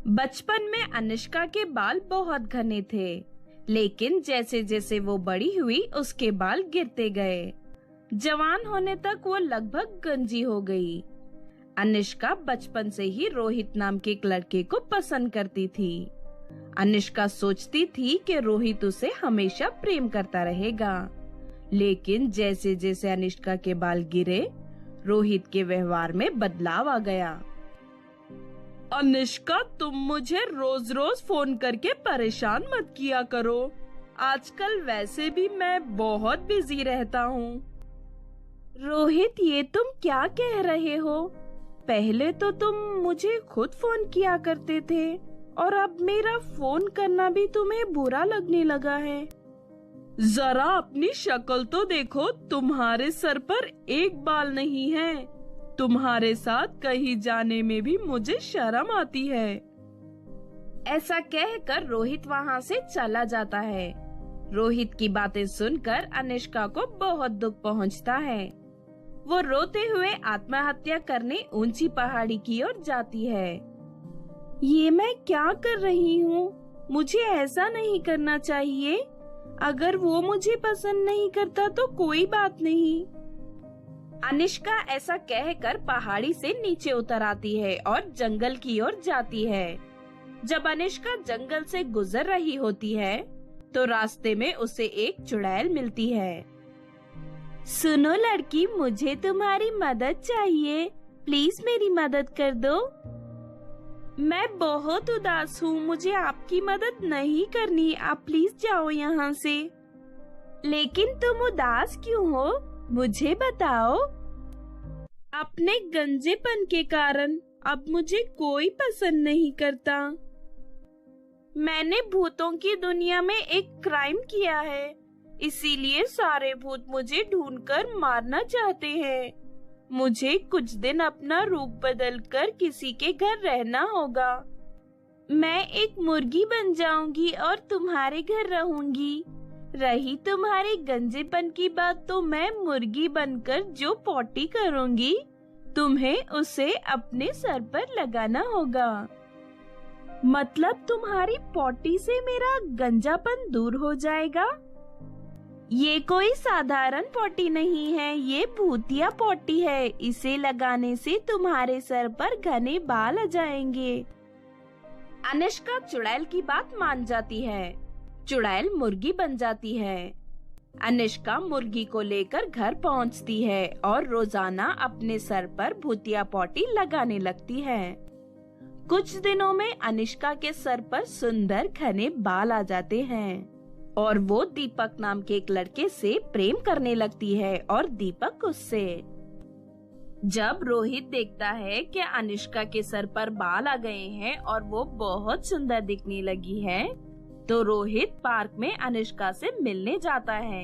बचपन में अनुष्का के बाल बहुत घने थे, लेकिन जैसे जैसे वो बड़ी हुई उसके बाल गिरते गए। जवान होने तक वो लगभग गंजी हो गई। अनुष्का बचपन से ही रोहित नाम के एक लड़के को पसंद करती थी। अनुष्का सोचती थी कि रोहित उसे हमेशा प्रेम करता रहेगा, लेकिन जैसे जैसे अनुष्का के बाल गिरे, रोहित के व्यवहार में बदलाव आ गया। अनुष्का, तुम मुझे रोज रोज फोन करके परेशान मत किया करो। आजकल वैसे भी मैं बहुत बिजी रहता हूँ। रोहित, ये तुम क्या कह रहे हो? पहले तो तुम मुझे खुद फोन किया करते थे और अब मेरा फोन करना भी तुम्हें बुरा लगने लगा है। जरा अपनी शक्ल तो देखो, तुम्हारे सर पर एक बाल नहीं है। तुम्हारे साथ कहीं जाने में भी मुझे शर्म आती है। ऐसा कहकर रोहित वहाँ से चला जाता है। रोहित की बातें सुनकर अनुष्का को बहुत दुख पहुँचता है। वो रोते हुए आत्महत्या करने ऊंची पहाड़ी की ओर जाती है। ये मैं क्या कर रही हूँ? मुझे ऐसा नहीं करना चाहिए। अगर वो मुझे पसंद नहीं करता तो कोई बात नहीं। अनुष्का ऐसा कहकर पहाड़ी से नीचे उतर आती है और जंगल की ओर जाती है। जब अनुष्का जंगल से गुजर रही होती है तो रास्ते में उसे एक चुड़ैल मिलती है। सुनो लड़की, मुझे तुम्हारी मदद चाहिए। प्लीज मेरी मदद कर दो। मैं बहुत उदास हूँ, मुझे आपकी मदद नहीं करनी। आप प्लीज जाओ यहाँ से। लेकिन तुम उदास क्यों हो? मुझे बताओ। अपने गंजेपन के कारण अब मुझे कोई पसंद नहीं करता। मैंने भूतों की दुनिया में एक क्राइम किया है, इसीलिए सारे भूत मुझे ढूंढकर मारना चाहते हैं। मुझे कुछ दिन अपना रूप बदलकर किसी के घर रहना होगा। मैं एक मुर्गी बन जाऊंगी और तुम्हारे घर रहूंगी। रही तुम्हारे गंजेपन की बात, तो मैं मुर्गी बनकर जो पॉटी करूंगी, तुम्हें उसे अपने सर पर लगाना होगा। मतलब तुम्हारी पॉटी से मेरा गंजापन दूर हो जाएगा? ये कोई साधारण पॉटी नहीं है, ये भूतिया पॉटी है। इसे लगाने से तुम्हारे सर पर घने बाल आ जाएंगे। अनुष्का चुड़ैल की बात मान जाती है। चुड़ैल मुर्गी बन जाती है। अनुष्का मुर्गी को लेकर घर पहुंचती है और रोजाना अपने सर पर भूतिया पॉटी लगाने लगती है। कुछ दिनों में अनुष्का के सर पर सुंदर घने बाल आ जाते हैं और वो दीपक नाम के एक लड़के से प्रेम करने लगती है और दीपक उससे। जब रोहित देखता है कि अनुष्का के सर पर बाल आ गए हैं और वो बहुत सुंदर दिखने लगी है, तो रोहित पार्क में अनुष्का से मिलने जाता है।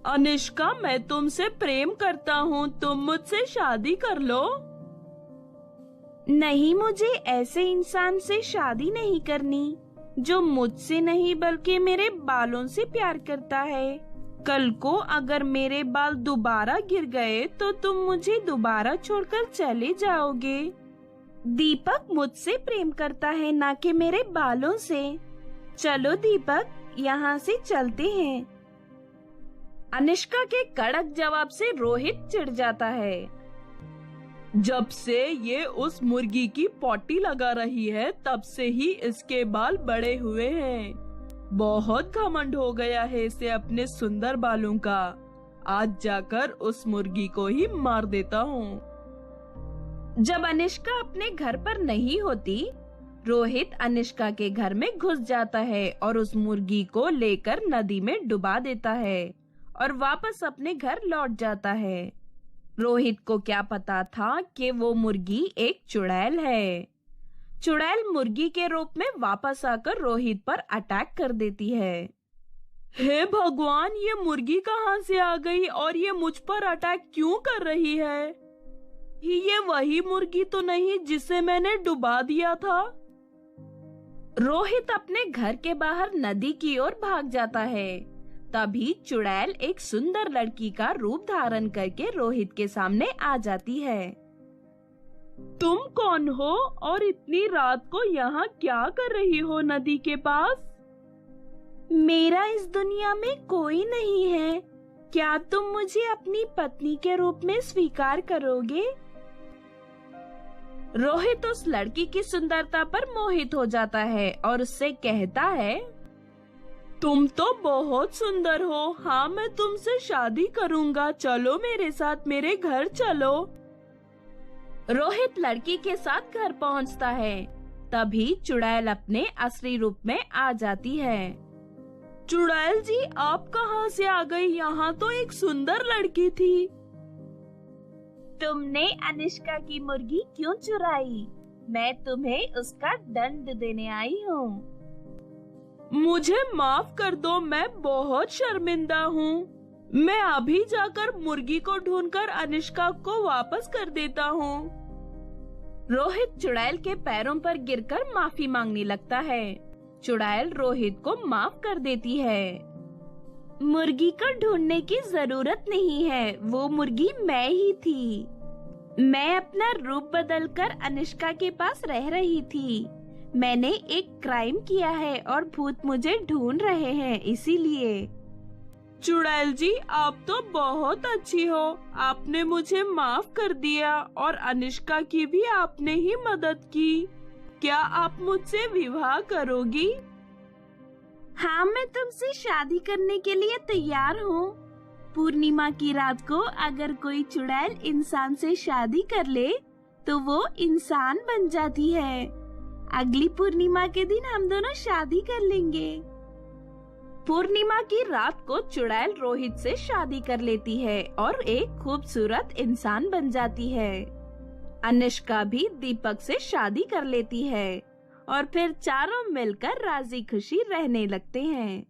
अनुष्का, मैं तुमसे प्रेम करता हूँ, तुम मुझसे शादी कर लो। नहीं, मुझे ऐसे इंसान से शादी नहीं करनी जो मुझसे नहीं बल्कि मेरे बालों से प्यार करता है। कल को अगर मेरे बाल दोबारा गिर गए तो तुम मुझे दोबारा छोड़कर चले जाओगे। दीपक मुझसे प्रेम करता है, ना कि मेरे बालों से। चलो दीपक, यहाँ से चलते हैं। अनुष्का के कड़क जवाब से रोहित चिढ़ जाता है। जब से ये उस मुर्गी की पॉटी लगा रही है, तब से ही इसके बाल बड़े हुए हैं। बहुत घमंड हो गया है इसे अपने सुंदर बालों का। आज जाकर उस मुर्गी को ही मार देता हूँ। जब अनुष्का अपने घर पर नहीं होती, रोहित अनुष्का के घर में घुस जाता है और उस मुर्गी को लेकर नदी में डुबा देता है और वापस अपने घर लौट जाता है। रोहित को क्या पता था कि वो मुर्गी एक चुड़ैल है। चुड़ैल मुर्गी के रूप में वापस आकर रोहित पर अटैक कर देती है। हे भगवान, ये मुर्गी कहाँ से आ गई और ये मुझ पर अटैक क्यों कर रही है? ये वही मुर्गी तो नहीं जिसे मैंने डुबा दिया था। रोहित अपने घर के बाहर नदी की ओर भाग जाता है। तभी चुड़ैल एक सुंदर लड़की का रूप धारण करके रोहित के सामने आ जाती है। तुम कौन हो और इतनी रात को यहाँ क्या कर रही हो नदी के पास? मेरा इस दुनिया में कोई नहीं है। क्या तुम मुझे अपनी पत्नी के रूप में स्वीकार करोगे? रोहित उस लड़की की सुंदरता पर मोहित हो जाता है और उससे कहता है, तुम तो बहुत सुंदर हो। हाँ, मैं तुमसे शादी करूंगा। चलो मेरे साथ, मेरे घर चलो। रोहित लड़की के साथ घर पहुंचता है। तभी चुड़ैल अपने असली रूप में आ जाती है। चुड़ैल जी, आप कहाँ से आ गई? यहाँ तो एक सुंदर लड़की थी। तुमने अनुष्का की मुर्गी क्यों चुराई? मैं तुम्हें उसका दंड देने आई हूँ। मुझे माफ कर दो, मैं बहुत शर्मिंदा हूँ। मैं अभी जाकर मुर्गी को ढूंढकर अनुष्का को वापस कर देता हूँ। रोहित चुड़ैल के पैरों पर गिरकर माफी मांगने लगता है। चुड़ैल रोहित को माफ कर देती है। मुर्गी को ढूंढने की जरूरत नहीं है, वो मुर्गी मैं ही थी। मैं अपना रूप बदलकर अनुष्का के पास रह रही थी। मैंने एक क्राइम किया है और भूत मुझे ढूंढ रहे हैं, इसीलिए। चुड़ैल जी, आप तो बहुत अच्छी हो। आपने मुझे माफ कर दिया और अनुष्का की भी आपने ही मदद की। क्या आप मुझसे विवाह करोगी? हाँ, मैं तुमसे शादी करने के लिए तैयार हूँ। पूर्णिमा की रात को अगर कोई चुड़ैल इंसान से शादी कर ले तो वो इंसान बन जाती है। अगली पूर्णिमा के दिन हम दोनों शादी कर लेंगे। पूर्णिमा की रात को चुड़ैल रोहित से शादी कर लेती है और एक खूबसूरत इंसान बन जाती है। अनुष्का भी दीपक से शादी कर लेती है और फिर चारों मिलकर राजी खुशी रहने लगते हैं।